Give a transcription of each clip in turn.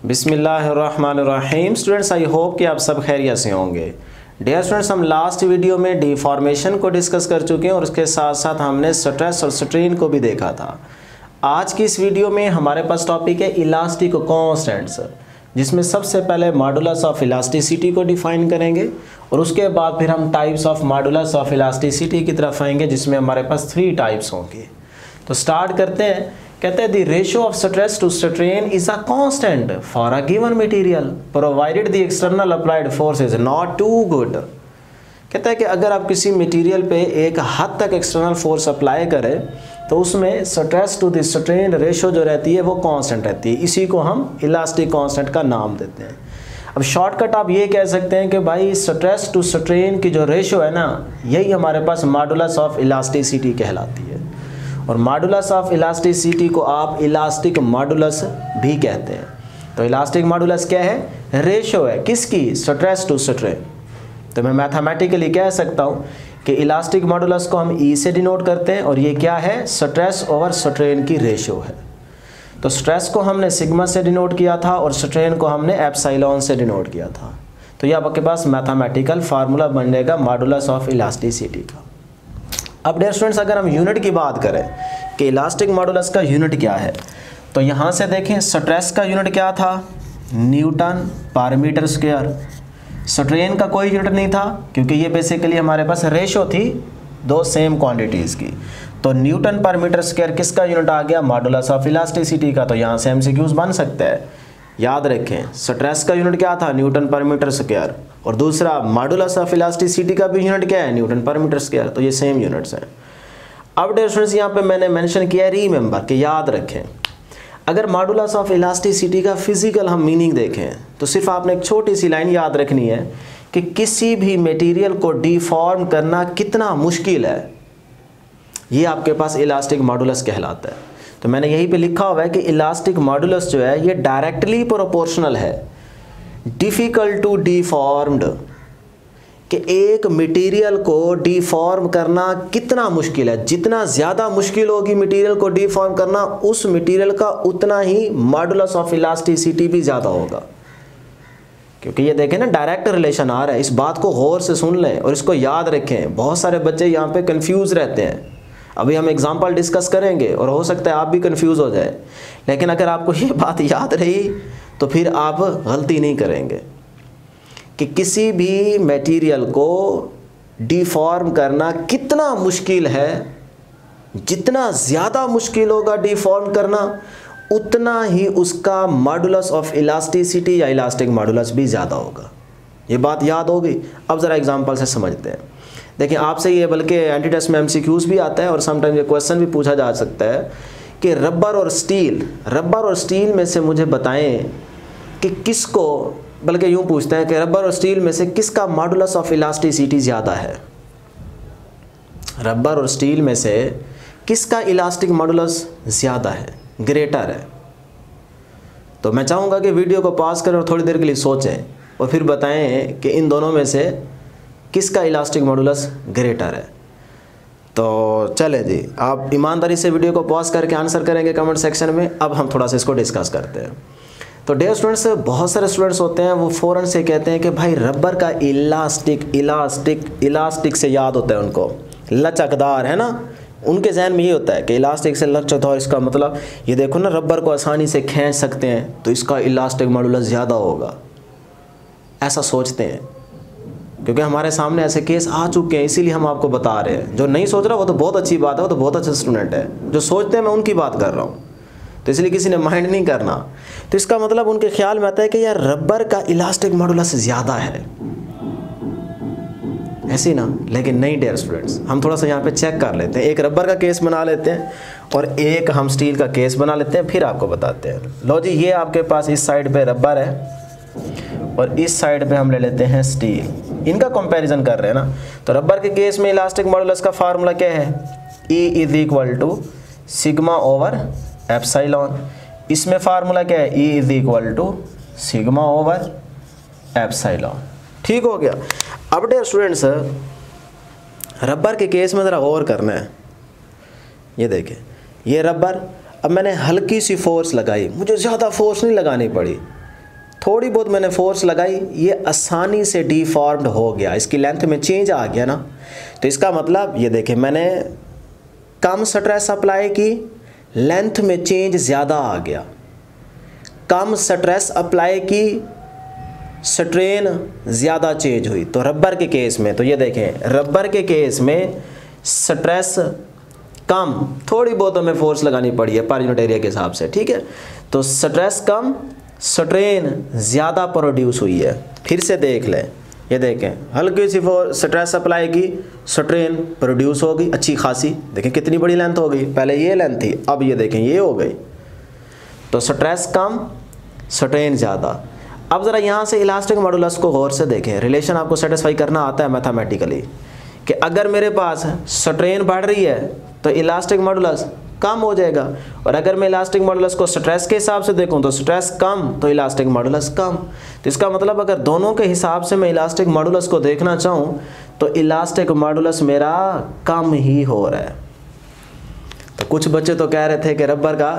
बिस्मिल्लाहिर्रहमानिर्रहीम। Students, I hope कि आप सब खैरियत से होंगे। डियर स्टूडेंट्स, हम लास्ट वीडियो में डिफॉर्मेशन को डिस्कस कर चुके हैं और उसके साथ साथ हमने स्ट्रेस और स्ट्रेन को भी देखा था। आज की इस वीडियो में हमारे पास टॉपिक है इलास्टिक कांस्टेंट्स, जिसमें सबसे पहले मॉडुलस ऑफ इलास्टिसिटी को डिफाइन करेंगे और उसके बाद फिर हम types of modulus of elasticity की तरफ आएंगे, जिसमें हमारे पास 3 टाइप्स होंगे। तो स्टार्ट करते हैं। कहते हैं the ratio of stress to strain is a constant for a given material provided the external applied force is not too good. कहता है कि अगर आप किसी मटेरियल पे एक हद तक एक्सटर्नल फोर्स अप्लाई करें तो उसमें stress to the strain ratio जो रहती है वो कांस्टेंट रहती है। इसी को हम इलास्टिक कांस्टेंट का नाम देते हैं। अब शॉर्टकट आप ये कह सकते हैं कि भाई स्ट्रेस टू स्ट्रेन की जो रेशियो है ना, यही हमारे पास मॉडुलस ऑफ इलास्टिसिटी कहलाती है। और मॉडुलस ऑफ इलास्टिसिटी को आप इलास्टिक मॉडुलस भी कहते हैं। तो इलास्टिक मॉडुलस क्या है? रेशियो है किसकी? Stress to strain. तो मैं मैथमेटिकली कह सकता हूँ कि इलास्टिक मॉडुलस को हम ई से डिनोट करते हैं और ये क्या है? स्ट्रेस ओवर स्ट्रेन की रेशियो है। तो स्ट्रेस को हमने सिग्मा से डिनोट किया था और स्ट्रेन को हमने एप्सिलॉन से डिनोट किया था। तो ये आपके पास मैथमेटिकल फार्मूला बन जाएगा मॉडुलस ऑफ इलास्टिसिटी का। अब डियर स्टूडेंट्स, अगर हम यूनिट की बात करें कि इलास्टिक मॉडुलस का यूनिट क्या है, तो यहाँ से देखें स्ट्रेस का यूनिट क्या था? न्यूटन पर मीटर स्क्वायर। स्ट्रेन का कोई यूनिट नहीं था क्योंकि ये बेसिकली हमारे पास रेशियो थी दो सेम क्वांटिटीज़ की। तो न्यूटन पर मीटर स्क्वायर किसका यूनिट आ गया? मॉडुलस ऑफ इलास्टिसिटी का। तो यहाँ से एमसीक्यूज बन सकते हैं। याद रखें स्ट्रेस का यूनिट क्या था? न्यूटन पर मीटर स्क्वायर। और दूसरा मॉडुलस ऑफ इलास्टिसिटी का भी यूनिट क्या है? न्यूटन पर मीटर स्क्वायर। तो ये सेम यूनिट्स हैं। अब डियर स्टूडेंट्स, यहाँ पे मैंने मेंशन किया है रीमेंबर कि याद रखें अगर मॉडुलस ऑफ इलास्टिसिटी का फिजिकल हम मीनिंग देखें तो सिर्फ आपने एक छोटी सी लाइन याद रखनी है कि किसी भी मटेरियल को डिफॉर्म करना कितना मुश्किल है, ये आपके पास इलास्टिक मॉडुलस कहलाता है। तो मैंने यहीं पे लिखा हुआ है कि इलास्टिक मॉडुलस जो है ये डायरेक्टली प्रोपोर्शनल है डिफ़िकल्ट टू डिफॉर्म्ड, कि एक मटेरियल को डिफॉर्म करना कितना मुश्किल है। जितना ज़्यादा मुश्किल होगी मटेरियल को डिफॉर्म करना, उस मटेरियल का उतना ही मॉडुलस ऑफ इलास्टिसिटी भी ज़्यादा होगा। क्योंकि ये देखें ना, डायरेक्ट रिलेशन आ रहा है। इस बात को गौर से सुन लें और इसको याद रखें। बहुत सारे बच्चे यहाँ पे कंफ्यूज रहते हैं। अभी हम एग्जांपल डिस्कस करेंगे और हो सकता है आप भी कंफ्यूज हो जाए, लेकिन अगर आपको ये बात याद रही तो फिर आप गलती नहीं करेंगे कि किसी भी मटेरियल को डिफॉर्म करना कितना मुश्किल है। जितना ज़्यादा मुश्किल होगा डिफॉर्म करना, उतना ही उसका मॉडुलस ऑफ इलास्टिसिटी या इलास्टिक मॉडुलस भी ज़्यादा होगा। ये बात याद होगी। अब ज़रा एग्जांपल से समझते हैं। देखिए आपसे ये बल्कि एंटी टेस्ट में एमसीक्यूज भी आता है और समटाइम ये क्वेश्चन भी पूछा जा सकता है कि रबर और स्टील में से मुझे बताएं कि किसको, बल्कि यूँ पूछते हैं कि रबर और स्टील में से किसका मॉडुलस ऑफ इलास्टिसिटी ज़्यादा है। रबर और स्टील में से किसका इलास्टिक मॉडुलस ज़्यादा है, ग्रेटर है? तो मैं चाहूँगा कि वीडियो को पॉज करें और थोड़ी देर के लिए सोचें और फिर बताएं कि इन दोनों में से किसका इलास्टिक मॉडुलस ग्रेटर है। तो चले जी, आप ईमानदारी से वीडियो को पॉज करके आंसर करेंगे कमेंट सेक्शन में। अब हम थोड़ा सा इसको डिस्कस करते हैं। तो डियर स्टूडेंट्स, बहुत सारे स्टूडेंट्स होते हैं वो फ़ौरन से कहते हैं कि भाई रबर का इलास्टिक से याद होता है उनको, लचकदार है ना। उनके जहन में ये होता है कि इलास्टिक से लचकदार, इसका मतलब ये देखो ना रबर को आसानी से खींच सकते हैं तो इसका इलास्टिक मॉडुलस ज़्यादा होगा, ऐसा सोचते हैं। क्योंकि हमारे सामने ऐसे केस आ चुके हैं, इसीलिए हम आपको बता रहे हैं। जो नहीं सोच रहा वो तो बहुत अच्छी बात है, वो तो बहुत अच्छा स्टूडेंट है। जो सोचते हैं मैं उनकी बात कर रहा हूँ, तो इसलिए किसी ने माइंड नहीं करना। तो इसका मतलब उनके ख्याल में आता है कि यार रबर का इलास्टिक मॉडुलस ज़्यादा है, ऐसे ही ना। लेकिन नहीं डियर स्टूडेंट्स, हम थोड़ा सा यहाँ पे चेक कर लेते हैं। एक रबर का केस बना लेते हैं और एक हम स्टील का केस बना लेते हैं, फिर आपको बताते हैं। लो जी, ये आपके पास इस साइड पे रबर है और इस साइड पे हम ले लेते हैं स्टील। इनका कंपैरिजन कर रहे हैं ना। तो रबर के केस में इलास्टिक मॉडुलस का फार्मूला क्या है? E is equal to sigma over epsilon. इसमें फार्मूला क्या है? E is equal to sigma over epsilon. ठीक हो गया। अब डियर स्टूडेंट्स, रबर के केस में ज़रा गौर करना है। ये देखें, ये रबर, अब मैंने हल्की सी फोर्स लगाई, मुझे ज़्यादा फोर्स नहीं लगानी पड़ी, थोड़ी बहुत मैंने फोर्स लगाई, ये आसानी से डिफॉर्म्ड हो गया, इसकी लेंथ में चेंज आ गया ना। तो इसका मतलब ये देखें, मैंने कम स्ट्रेस अप्लाई की, लेंथ में चेंज ज़्यादा आ गया। कम स्ट्रेस अप्लाई की, स्ट्रेन ज़्यादा चेंज हुई। तो रबर के केस में, तो ये देखें, रबर के केस में स्ट्रेस कम, थोड़ी बहुत हमें फोर्स लगानी पड़ी है पर यूनिट एरिया के हिसाब से, ठीक है। तो स्ट्रेस कम, स्ट्रेन ज़्यादा प्रोड्यूस हुई है। फिर से देख लें, ये देखें, हल्की सी स्ट्रेस अप्लाई की, स्ट्रेन प्रोड्यूस हो गई अच्छी खासी। देखें कितनी बड़ी लेंथ हो गई, पहले ये लेंथ थी, अब ये देखें ये हो गई। तो स्ट्रेस कम, स्ट्रेन ज़्यादा। अब ज़रा यहाँ से इलास्टिक मॉडुलस को गौर से देखें। रिलेशन आपको सेटिस्फाई करना आता है मैथमेटिकली कि अगर मेरे पास स्ट्रेन बढ़ रही है तो इलास्टिक मॉडुलस कम हो जाएगा, और अगर मैं इलास्टिक मॉडुलस को स्ट्रेस के हिसाब से देखूं तो स्ट्रेस कम तो इलास्टिक मॉडुलस कम। तो इसका मतलब अगर दोनों के हिसाब से मैं इलास्टिक मॉडुलस को देखना चाहूं तो इलास्टिक मॉडुलस मेरा कम ही हो रहा है। तो कुछ बच्चे तो कह रहे थे कि रबर का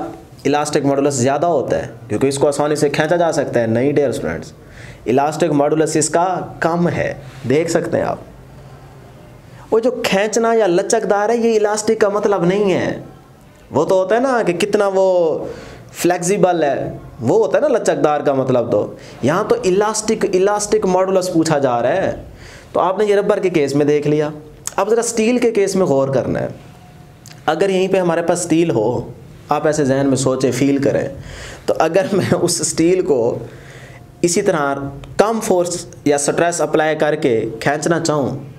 इलास्टिक मॉडुलस ज़्यादा होता है क्योंकि इसको आसानी से खींचा जा सकता है। नहीं डियर स्टूडेंट्स, इलास्टिक मॉडुलस इसका कम है, देख सकते हैं आप। वो जो खींचना या लचकदार है, ये इलास्टिक का मतलब नहीं है। वो तो होता है ना कि कितना वो फ्लेक्सिबल है, वो होता है ना लचकदार का मतलब। तो यहाँ तो इलास्टिक मॉडुलस पूछा जा रहा है। तो आपने ये रबर के केस में देख लिया। अब ज़रा स्टील के केस में गौर करना है। अगर यहीं पे हमारे पास स्टील हो, आप ऐसे जहन में सोचें, फील करें, तो अगर मैं उस स्टील को इसी तरह कम फोर्स या स्ट्रेस अप्लाई करके खींचना चाहूँ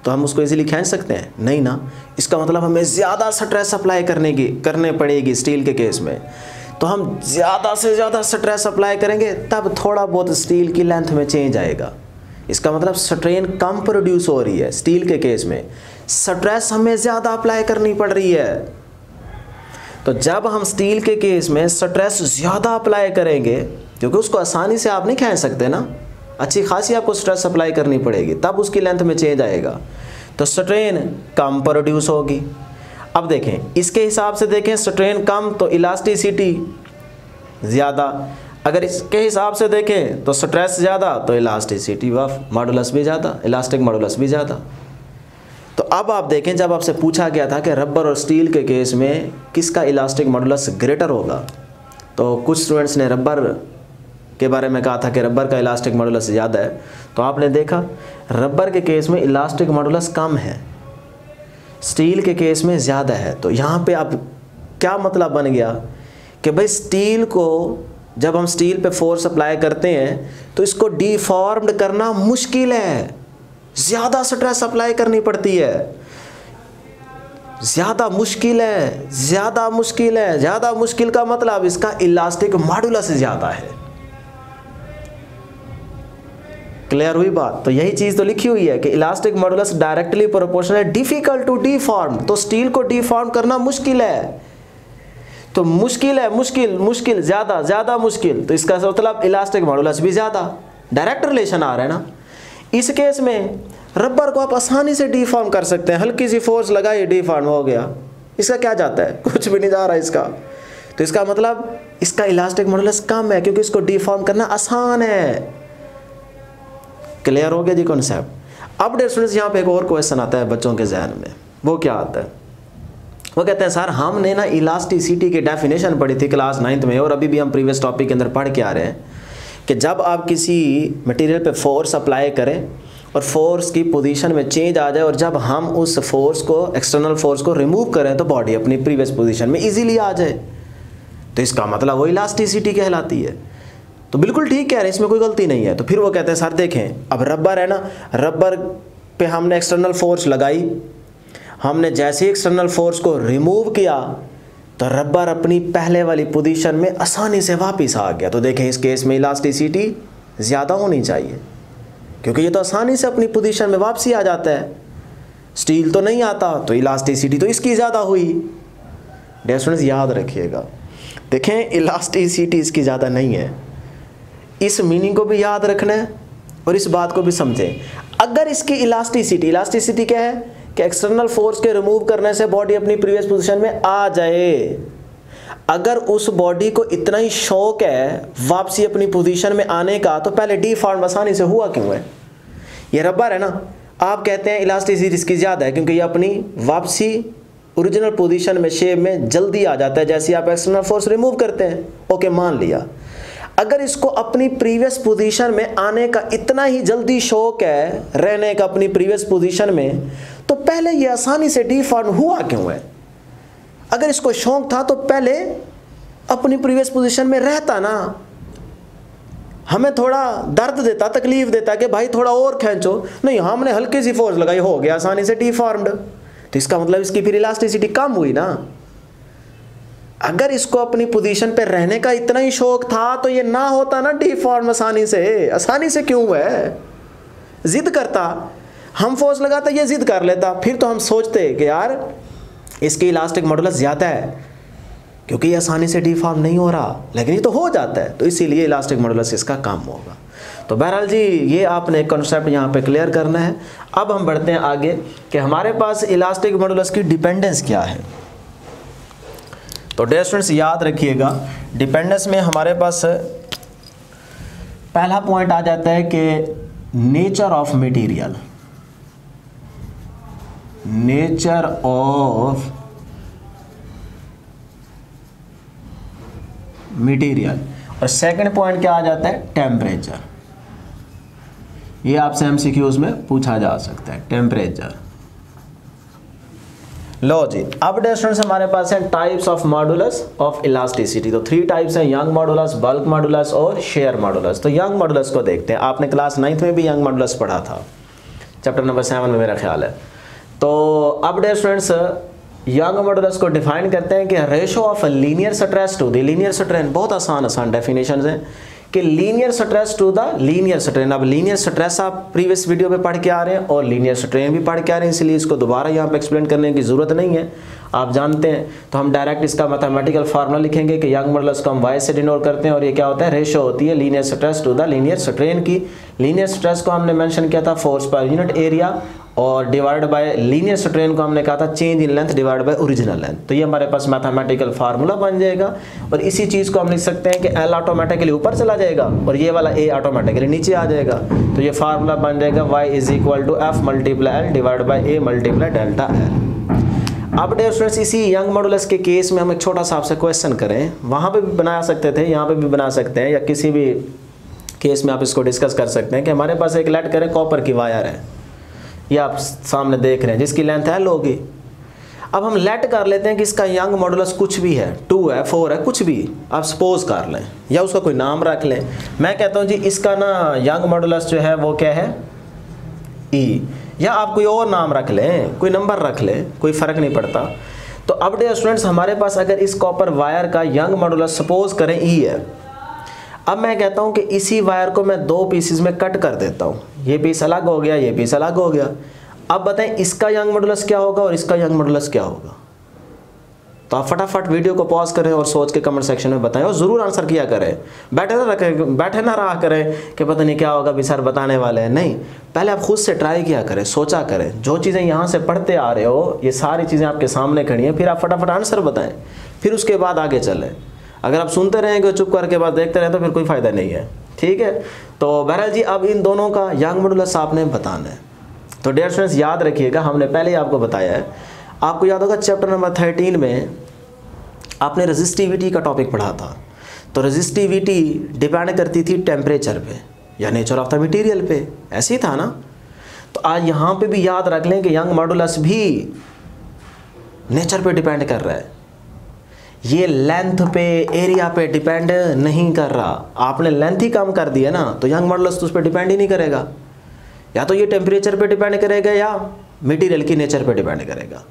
तो हम उसको इजीली खींच सकते हैं? नहीं ना। इसका मतलब हमें ज़्यादा स्ट्रेस अप्लाई करने पड़ेगी स्टील के केस में। तो हम ज़्यादा से ज़्यादा स्ट्रेस अप्लाई करेंगे तब थोड़ा बहुत स्टील की लेंथ में चेंज आएगा। इसका मतलब स्ट्रेन कम प्रोड्यूस हो रही है स्टील के केस में, स्ट्रेस हमें ज़्यादा अप्लाई करनी पड़ रही है। तो जब हम स्टील के केस में स्ट्रेस ज़्यादा अप्लाई करेंगे, क्योंकि उसको आसानी से आप नहीं खींच सकते ना, अच्छी खासी आपको स्ट्रेस अप्लाई करनी पड़ेगी तब उसकी लेंथ में चेंज आएगा। तो स्ट्रेन कम प्रोड्यूस होगी। अब देखें इसके हिसाब से देखें, स्ट्रेन कम तो इलास्टिसिटी ज़्यादा। अगर इसके हिसाब से देखें तो स्ट्रेस ज़्यादा तो इलास्टिसिटी ऑफ मॉडुलस भी ज़्यादा, इलास्टिक मॉडुलस भी ज़्यादा। तो अब आप देखें, जब आपसे पूछा गया था कि रबर और स्टील के केस में किसका इलास्टिक मॉडुलस ग्रेटर होगा, तो कुछ स्टूडेंट्स ने रबर के बारे में कहा था कि रबर का इलास्टिक मॉडुलस ज़्यादा है। तो आपने देखा रबर के केस में इलास्टिक मॉडुलस कम है, स्टील के केस में ज़्यादा है। तो यहाँ पे अब क्या मतलब बन गया कि भाई स्टील को जब हम स्टील पे फोर्स अप्लाई करते हैं तो इसको डिफॉर्म्ड करना मुश्किल है, ज़्यादा स्ट्रेस अप्लाई करनी पड़ती है, ज़्यादा मुश्किल है, ज़्यादा मुश्किल है। ज़्यादा मुश्किल का मतलब इसका इलास्टिक मॉडुलस ज़्यादा है। क्लियर हुई बात? तो यही चीज़ तो लिखी हुई है कि इलास्टिक मॉडुलस डायरेक्टली प्रोपोर्शनल है डिफिकल्ट टू डिफॉर्म। तो स्टील को डिफॉर्म करना मुश्किल है, तो मुश्किल है, मुश्किल ज़्यादा मुश्किल, तो इसका मतलब इलास्टिक मॉडुलस भी ज़्यादा, डायरेक्ट रिलेशन आ रहा है ना। इस केस में रबर को आप आसानी से डिफॉर्म कर सकते हैं, हल्की सी फोर्स लगाई डिफॉर्म हो गया। इसका क्या जाता है? कुछ भी नहीं जा रहा इसका। तो इसका मतलब इसका इलास्टिक मॉडुलस कम है क्योंकि इसको डिफॉर्म करना आसान है। क्लियर हो गया जी कॉन्सेप्ट? अब डियर स्टूडेंट्स, यहाँ पे एक और क्वेश्चन आता है बच्चों के जहन में। वो क्या आता है? वो कहते हैं सर हमने ना इलास्टिसिटी की डेफिनेशन पढ़ी थी क्लास 9th में, और अभी भी हम प्रीवियस टॉपिक के अंदर पढ़ के आ रहे हैं कि जब आप किसी मटेरियल पे फोर्स अप्लाई करें और फोर्स की पोजीशन में चेंज आ जाए, और जब हम उस फोर्स को, एक्सटर्नल फोर्स को रिमूव करें तो बॉडी अपनी प्रीवियस पोजीशन में इजीली आ जाए, तो इसका मतलब वो इलास्टिसिटी कहलाती है। तो बिल्कुल ठीक कह रहे हैं, इसमें कोई गलती नहीं है। तो फिर वो कहते हैं सर देखें, अब रबर है ना, रबर पे हमने एक्सटर्नल फोर्स लगाई, हमने जैसे ही एक्सटर्नल फोर्स को रिमूव किया तो रबर अपनी पहले वाली पोजीशन में आसानी से वापस आ गया। तो देखें इस केस में इलास्टिसिटी ज़्यादा होनी चाहिए क्योंकि ये तो आसानी से अपनी पोजीशन में वापसी आ जाता है, स्टील तो नहीं आता, तो इलास्टिसिटी तो इसकी ज़्यादा हुई। डियर स्टूडेंट्स याद रखिएगा, देखें इलास्टिसिटी इसकी ज़्यादा नहीं है, इस मीनिंग को भी याद रखना है और इस बात को भी समझें। अगर इसकी इलास्टिसिटी क्या है कि एक्सटर्नल फोर्स के रिमूव करने से बॉडी अपनी प्रीवियस पोजीशन में आ जाए। अगर उस बॉडी को इतना ही शौक है वापसी अपनी पोजीशन में आने का, तो पहले डीफॉर्म आसानी से हुआ क्यों है? ये रबर है ना, आप कहते हैं इलास्टिसिटी इसकी ज़्यादा है क्योंकि ये अपनी वापसी ओरिजिनल पोजीशन में, शेप में जल्दी आ जाता है जैसे आप एक्सटर्नल फोर्स रिमूव करते हैं। ओके, मान लिया। अगर इसको अपनी प्रीवियस पोजीशन में आने का इतना ही जल्दी शौक है, रहने का अपनी प्रीवियस पोजीशन में, तो पहले ये आसानी से डीफॉर्म हुआ क्यों है? अगर इसको शौक था तो पहले अपनी प्रीवियस पोजीशन में रहता ना, हमें थोड़ा दर्द देता, तकलीफ देता कि भाई थोड़ा और खींचो, नहीं हमने हल्की सी फोर्स लगाई, हो गया आसानी से डीफॉर्म्ड। तो इसका मतलब इसकी फिर इलास्टिसिटी कम हुई ना। अगर इसको अपनी पोजीशन पे रहने का इतना ही शौक था तो ये ना होता ना डीफॉर्म आसानी से क्यों है? जिद करता, हम फोर्स लगाता, ये जिद कर लेता, फिर तो हम सोचते कि यार इसकी इलास्टिक मॉडुलस ज़्यादा है क्योंकि ये आसानी से डीफॉर्म नहीं हो रहा, लेकिन ये तो हो जाता है, तो इसीलिए इलास्टिक मॉडुलस इसका कम होगा। तो बहरहाल जी ये आपने कॉन्सेप्ट यहाँ पे क्लियर करना है। अब हम बढ़ते हैं आगे कि हमारे पास इलास्टिक मॉडुलस की डिपेंडेंस क्या है। तो डियर स्टूडेंट्स याद रखिएगा, डिपेंडेंस में हमारे पास पहला पॉइंट आ जाता है कि nature of material, nature of material, और सेकंड पॉइंट क्या आ जाता है? टेम्परेचर। ये आपसे एमसीक्यूज में पूछा जा सकता है, टेम्परेचर। लो जी, अब डियर स्टूडेंट्स हमारे पास है types of modulus of elasticity. तो 3 टाइप्स हैं, यंग मॉडुलस, बल्क मॉडुलस और शेयर मॉडुलस। तो यंग मॉडुलस को देखते हैं। आपने क्लास 9th में भी यंग मॉडुलस पढ़ा था, चैप्टर नंबर 7 में मेरा ख्याल है। तो अब डियर स्टूडेंट्स यंग मॉडुलस को डिफाइन करते हैं कि ratio of linear stress to the linear strain. बहुत आसान डेफिनेशन है कि linear stress to the linear strain. अब लीनियर स्ट्रेस आप प्रीवियस वीडियो पे पढ़ के आ रहे हैं और लीनियर स्ट्रेन भी पढ़ के आ रहे हैं, इसलिए इसको दोबारा यहाँ पे एक्सप्लेन करने की ज़रूरत नहीं है, आप जानते हैं। तो हम डायरेक्ट इसका मैथमेटिकल फार्मूला लिखेंगे कि यंग मॉडुलस को हम वाई से डिनोट करते हैं, और ये क्या होता है? रेशो होती है linear stress to the linear strain की। लीनियर स्ट्रेस को हमने मेंशन किया था फोर्स पर यूनिट एरिया, और डिवाइड बाय लीनियर स्ट्रेन को हमने कहा था change in length divide by original length. तो ये हमारे पास मैथमेटिकल फार्मूला बन जाएगा, और इसी चीज़ को हम लिख सकते हैं कि एल ऑटोमेटिकली ऊपर चला जाएगा और ये वाला ए ऑटोमेटिकली नीचे आ जाएगा। तो ये फार्मूला बन जाएगा y is equal to F multiply L divide by A multiply delta L. अब डियर स्टूडेंट्स इसी यंग मॉडुलस के केस में हम एक छोटा सा आपसे क्वेश्चन करें, वहाँ पे भी बना सकते थे, यहाँ पे भी बना सकते हैं, या किसी भी केस में आप इसको डिस्कस कर सकते हैं कि हमारे पास एक लेट करें कॉपर की वायर है, ये आप सामने देख रहे हैं, जिसकी लेंथ है होगी। अब हम लेट कर लेते हैं कि इसका यंग मॉडुलस कुछ भी है, 2 है, 4 है, कुछ भी आप सपोज कर लें या उसका कोई नाम रख लें। मैं कहता हूँ जी इसका ना यंग मॉडुलस जो है वो क्या है? ई, या आप कोई और नाम रख लें, कोई नंबर रख लें, कोई फ़र्क नहीं पड़ता। तो अब डियर स्टूडेंट्स हमारे पास अगर इस कॉपर वायर का यंग मॉडुलस सपोज करें ई है, अब मैं कहता हूं कि इसी वायर को मैं 2 पीसेस में कट कर देता हूं, ये पीस अलग हो गया, ये पीस अलग हो गया। अब बताएं इसका यंग मॉडुलस क्या होगा और इसका यंग मॉडुलस क्या होगा? तो आप फटाफट वीडियो को पॉज करें और सोच के कमेंट सेक्शन में बताएं, और ज़रूर आंसर किया करें। बैठे ना रहा करें कि पता नहीं क्या होगा, भी सर बताने वाले हैं। नहीं, पहले आप खुद से ट्राई किया करें, सोचा करें। जो चीज़ें यहाँ से पढ़ते आ रहे हो ये सारी चीज़ें आपके सामने खड़ी हैं, फिर आप फटाफट आंसर बताएं, फिर उसके बाद आगे चलें। अगर आप सुनते रहेंगे चुप करके बाद देखते रहें तो फिर कोई फ़ायदा नहीं है, ठीक है। तो बहरहाल जी अब इन दोनों का यंग मॉडुलस आपने बताना है। तो डियर स्टूडेंट्स याद रखिएगा, हमने पहले ही आपको बताया है, आपको याद होगा चैप्टर नंबर 13 में आपने रेजिस्टिविटी का टॉपिक पढ़ा था। तो रेजिस्टिविटी डिपेंड करती थी टेम्परेचर पे या नेचर ऑफ द मटेरियल पे, ऐसे ही था ना। तो आज यहाँ पे भी याद रख लें कि यंग मॉडुलस भी नेचर पे डिपेंड कर रहा है, ये लेंथ पे एरिया पे डिपेंड नहीं कर रहा। आपने लेंथ ही कम कर दिया ना, तो यंग मॉडुलस तो उस पर डिपेंड ही नहीं करेगा। या तो ये टेम्परेचर पे डिपेंड करेगा या मटेरियल की नेचर पे डिपेंड करेगा।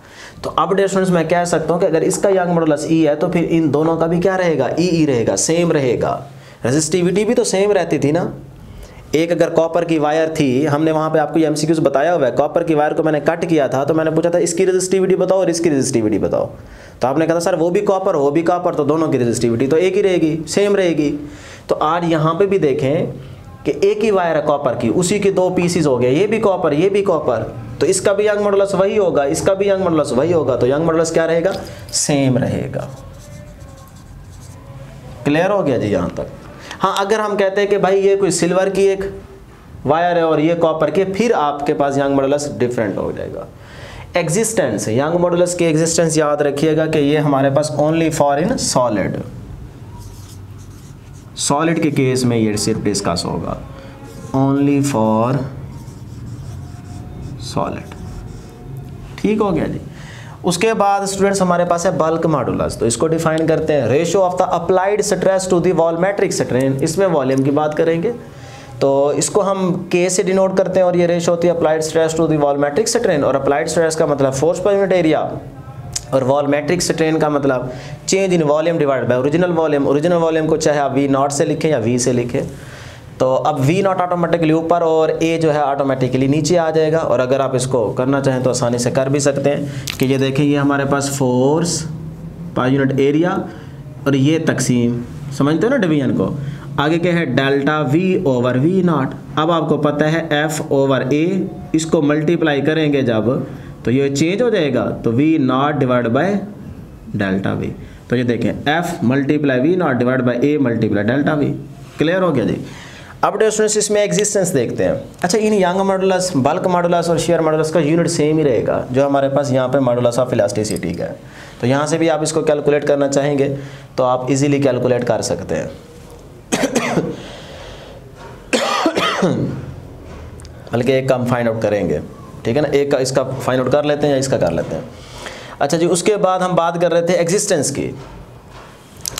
तो अब डियर स्टूडेंट्स मैं कह सकता हूँ कि अगर इसका यंग मॉडुलस ई है तो फिर इन दोनों का भी क्या रहेगा? ई रहेगा, सेम रहेगा। रेजिस्टिविटी भी तो सेम रहती थी ना। एक अगर कॉपर की वायर थी, हमने वहाँ पे आपको एमसीक्यूज बताया हुआ है, कॉपर की वायर को मैंने कट किया था तो मैंने पूछा था इसकी रेजिस्टिविटी बताओ और इसकी रेजिस्टिविटी बताओ। तो आपने कहा था सर वो भी कॉपर, तो दोनों की रेजिस्टिविटी तो एक ही रहेगी, सेम रहेगी। तो आज यहाँ पे भी देखें कि एक ही वायर है कॉपर की, उसी के 2 पीसेस हो गए, ये भी कॉपर, ये भी कॉपर, तो इसका भी यंग मॉडुलस वही होगा, इसका भी यंग मॉडुलस वही होगा। तो यंग मॉडुलस क्या रहेगा? सेम रहेगा। क्लियर हो गया जी यहाँ तक। हाँ, अगर हम कहते हैं कि भाई ये कोई सिल्वर की एक वायर है और ये कॉपर की, फिर आपके पास यंग मॉडुलस डिफरेंट हो जाएगा। एग्जिस्टेंस, यंग मॉडुलस की एग्जिस्टेंस याद रखिएगा कि ये हमारे पास only for in solid, solid के केस में ये सिर्फ डिस्कस होगा, ओनली फॉर सॉलिड। ठीक हो गया जी। उसके बाद स्टूडेंट्स हमारे पास है बल्क मॉडुलस, तो इसको डिफाइन करते हैं ratio of the applied stress to the volumetric strain. इसमें वॉल्यूम की बात करेंगे, तो इसको हम के से डिनोट करते हैं और ये रेशियो होती है applied stress to the volumetric strain. और अप्लाइड स्ट्रेस का मतलब फोर्स पर यूनिट एरिया और वॉल्यूमेट्रिक स्ट्रेन का मतलब change in volume divide by original volume. Original volume को चाहे आप V0 से लिखें या V से लिखें, तो अब V0 ऑटोमेटिकली ऊपर और A जो है ऑटोमेटिकली नीचे आ जाएगा। और अगर आप इसको करना चाहें तो आसानी से कर भी सकते हैं कि ये देखें, ये हमारे पास फोर्स पर यूनिट एरिया और ये तकसीम, समझते हो ना डिवीजन को। आगे क्या है, डेल्टा V ओवर V0। अब आपको पता है F ओवर A, इसको मल्टीप्लाई करेंगे जब तो ये चेंज हो जाएगा, तो V0 divide by delta V। तो ये देखें F multiply V0 divide by A multiply delta V। Clear हो गया जी। अब स्टूडेंट्स इसमें एग्जिस्टेंस देखते हैं। अच्छा, इन यंग मॉडुलस, बल्क मॉडुलस और शेयर मॉडुलस का यूनिट सेम ही रहेगा जो हमारे पास यहाँ पे मॉडुलस ऑफ इलास्टिसिटी का है। तो यहाँ से भी आप इसको कैलकुलेट करना चाहेंगे तो आप इजीली कैलकुलेट कर सकते हैं। बल्कि एक का हम फाइंड आउट करेंगे, ठीक है ना, एक का इसका फाइंड आउट कर लेते हैं या इसका कर लेते हैं। अच्छा जी, उसके बाद हम बात कर रहे थे एग्जिस्टेंस की।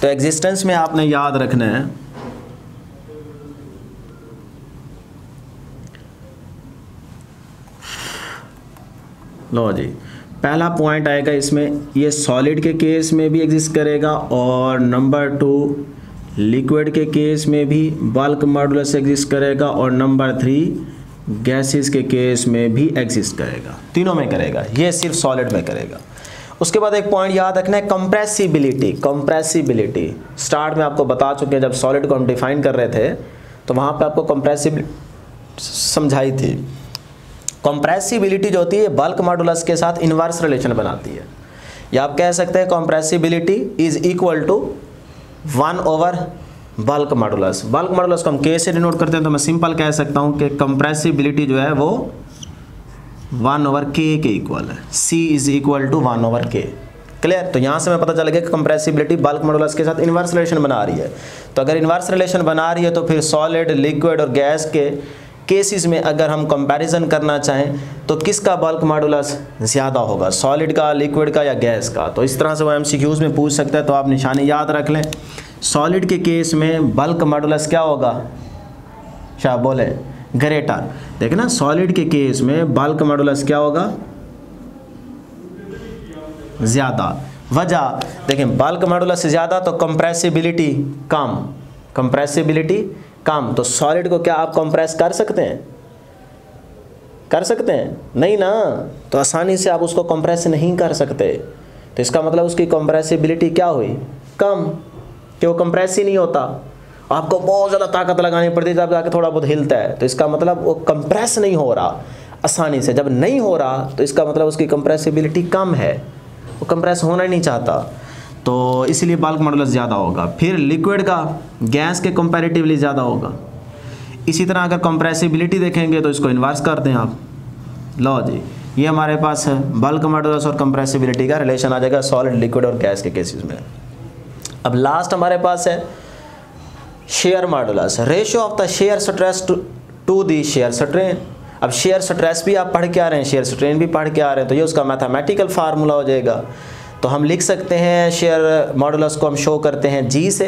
तो एग्जिस्टेंस में आपने याद रखना है लो जी, पहला पॉइंट आएगा इसमें, ये सॉलिड के केस में भी एग्जिस्ट करेगा और नंबर 2 लिक्विड के केस में भी बल्क मॉडुलस एग्जिस्ट करेगा और नंबर 3 गैसेस के केस में भी एग्जिस्ट करेगा। तीनों में करेगा, ये सिर्फ सॉलिड में करेगा। उसके बाद एक पॉइंट याद रखना है कंप्रेसिबिलिटी। कंप्रेसिबिलिटी स्टार्ट में आपको बता चुके हैं, जब सॉलिड को हम डिफाइन कर रहे थे तो वहाँ पे आपको कंप्रेसिबिलिटी समझाई थी। कंप्रेसिबिलिटी जो होती है बल्क मॉडुलस के साथ इनवर्स रिलेशन बनाती है, या आप कह सकते हैं compressibility is equal to 1 over bulk modulus. Bulk modulus को हम के से डिनोट करते हैं, तो मैं सिंपल कह सकता हूं कि कंप्रेसिबिलिटी जो है वो 1 ओवर के इक्वल है। C is equal to 1 over K. Clear. तो यहाँ से मैं पता चल गया कि कंप्रेसिबिलिटी बल्क मॉडुलस के साथ इनवर्स रिलेशन बना रही है। तो अगर इनवर्स रिलेशन बना रही है तो फिर सॉलिड, लिक्विड और गैस के केसेस में अगर हम कंपैरिजन करना चाहें तो किसका बल्क मॉडुलस ज़्यादा होगा, सॉलिड का, लिक्विड का या गैस का। तो इस तरह से वो MCQs में पूछ सकता है, तो आप निशानी याद रख लें। सॉलिड के केस में बल्क मॉडुलस क्या होगा, क्या बोले, ग्रेटर। देखें ना, सॉलिड के केस में बल्क मॉडुलस क्या होगा, ज़्यादा। वजह देखें, बल्क मॉडुलस से ज़्यादा तो कंप्रेसिबिलिटी कम, कंप्रेसिबिलिटी कम। तो सॉलिड को क्या आप कंप्रेस कर सकते हैं, कर सकते हैं? नहीं ना, तो आसानी से आप उसको कंप्रेस नहीं कर सकते। तो इसका मतलब उसकी कंप्रेसिबिलिटी क्या हुई, कम, कि वो कंप्रेस ही नहीं होता। आपको बहुत ज़्यादा ताकत लगानी पड़ती है जब जाके थोड़ा बहुत हिलता है, तो इसका मतलब वो कंप्रेस नहीं हो रहा आसानी से। जब नहीं हो रहा तो इसका मतलब उसकी कंप्रेसिबिलिटी कम है, वो कंप्रेस होना ही नहीं चाहता, तो इसलिए बल्क मॉडुलस ज़्यादा होगा। फिर लिक्विड का गैस के कंपैरेटिवली ज़्यादा होगा। इसी तरह अगर कंप्रेसिबिलिटी देखेंगे तो इसको इन्वर्स कर दें आप, लो जी, ये हमारे पास है बल्क मॉडुलस और कंप्रेसिबिलिटी का रिलेशन आ जाएगा सॉलिड, लिक्विड और गैस के केसेस में। अब लास्ट हमारे पास है shear modulus, ratio of the shear stress to the shear strain. अब शेयर स्ट्रेस भी आप पढ़ के आ रहे हैं, शेयर स्ट्रेन भी पढ़ के आ रहे हैं, तो ये उसका मैथमेटिकल फार्मूला हो जाएगा। तो हम लिख सकते हैं शेयर मॉडुलस को हम शो करते हैं G से,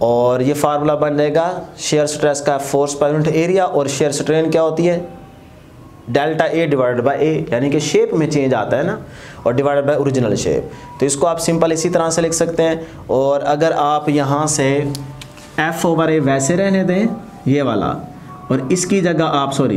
और ये फार्मूला बन जाएगा शेयर स्ट्रेस का फोर्स पर यूनिट एरिया, और शेयर स्ट्रेन क्या होती है, delta A divided by A, यानी कि शेप में चेंज आता है ना, और डिवाइडेड बाय ओरिजिनल शेप। तो इसको आप सिंपल इसी तरह से लिख सकते हैं। और अगर आप यहाँ से F ओवर A वैसे रहने दें ये वाला, और इसकी जगह आप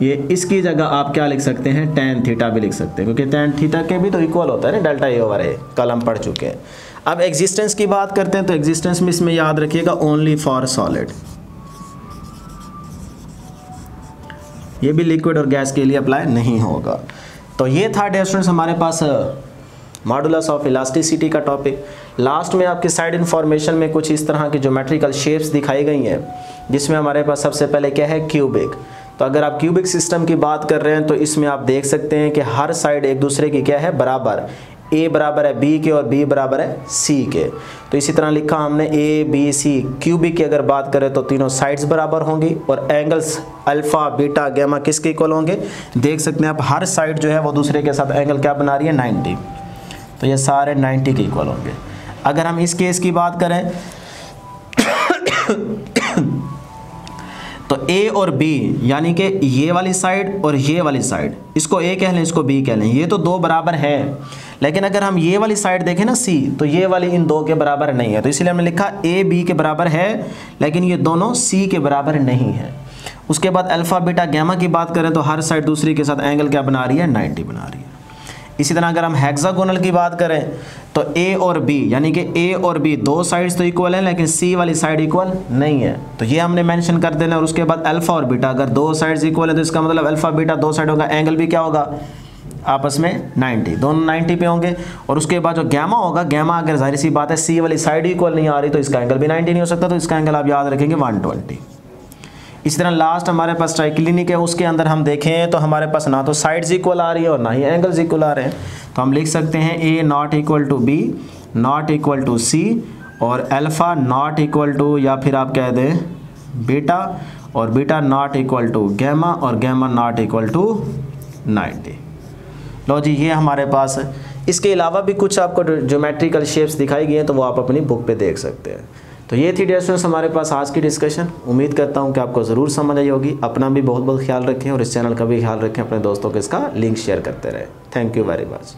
ये इसकी जगह आप क्या लिख सकते हैं, tan थीटा भी लिख सकते हैं, क्योंकि tan थीटा के भी तो इक्वल होता है ना डेल्टा A ओवर A, कल हम पढ़ चुके हैं। अब एग्जिस्टेंस की बात करते हैं, तो एग्जिस्टेंस में इसमें याद रखिएगा ओनली फॉर सॉलिड, ये भी लिक्विड और गैस के लिए अप्लाई नहीं होगा। तो ये था डियर स्टूडेंट्स हमारे पास मॉडुलस ऑफ इलास्टिसिटी का टॉपिक। लास्ट में आपकी साइड इन्फॉर्मेशन में कुछ इस तरह की ज्योमेट्रिकल शेप्स दिखाई गई हैं, जिसमें हमारे पास सबसे पहले क्या है, क्यूबिक। तो अगर आप क्यूबिक सिस्टम की बात कर रहे हैं तो इसमें आप देख सकते हैं कि हर साइड एक दूसरे की क्या है, बराबर। ए बराबर है बी के और बी बराबर है सी के। तो इसी तरह लिखा हमने ए बी सी। क्यूबिक की अगर बात करें तो तीनों साइड्स बराबर होंगी और एंगल्स अल्फा बीटा गैमा किसके इक्वल होंगे, देख सकते हैं आप हर साइड जो है वो दूसरे के साथ एंगल क्या बना रही है, 90। तो ये सारे 90 के इक्वल होंगे। अगर हम इस केस की बात करें तो ए और बी यानी कि ये वाली साइड और ये वाली साइड, इसको ए कह लें इसको बी कह लें, ये तो दो बराबर हैं। लेकिन अगर हम ये वाली साइड देखें ना सी, तो ये वाली इन दो के बराबर नहीं है। तो इसलिए हमने लिखा ए बी के बराबर है लेकिन ये दोनों सी के बराबर नहीं है। उसके बाद अल्फा बीटा गैमा की बात करें तो हर साइड दूसरी के साथ एंगल क्या बना रही है, 90 बना रही है। इसी तरह अगर हम हेक्सागोनल की बात करें तो ए और बी यानी कि ए और बी दो साइड्स तो इक्वल हैं लेकिन सी वाली साइड इक्वल नहीं है। तो ये हमने मेंशन कर देना। और उसके बाद अल्फा और बीटा, अगर दो साइड्स इक्वल है तो इसका मतलब अल्फा बीटा दो साइड होगा, एंगल भी क्या होगा आपस में 90, दोनों 90 पे होंगे। और उसके बाद जो गैमा होगा, गैमा अगर जाहिर सी बात है सी वाली साइड इक्वल नहीं आ रही तो इसका एंगल भी 90 नहीं हो सकता, तो इसका एंगल आप याद रखेंगे 120। इसी तरह लास्ट हमारे पास ट्राइक्लिनिक है, उसके अंदर हम देखें तो हमारे पास ना तो साइड्स इक्वल आ रही है और ना ही एंगल्स इक्वल आ रहे हैं। तो हम लिख सकते हैं A not equal to B not equal to C और अल्फ़ा नॉट इक्वल टू, या फिर आप कह दें बीटा, और beta not equal to gamma और गैमा नॉट इक्वल टू 90। लो जी, ये हमारे पास है। इसके अलावा भी कुछ आपको ज्योमेट्रिकल शेप्स दिखाई गई हैं तो वो आप अपनी बुक पे देख सकते हैं। तो ये थी डियर स्टूडेंट्स हमारे पास आज की डिस्कशन। उम्मीद करता हूँ कि आपको ज़रूर समझ आई होगी। अपना भी बहुत बहुत ख्याल रखें और इस चैनल का भी ख्याल रखें, अपने दोस्तों को इसका लिंक शेयर करते रहें। Thank you very much.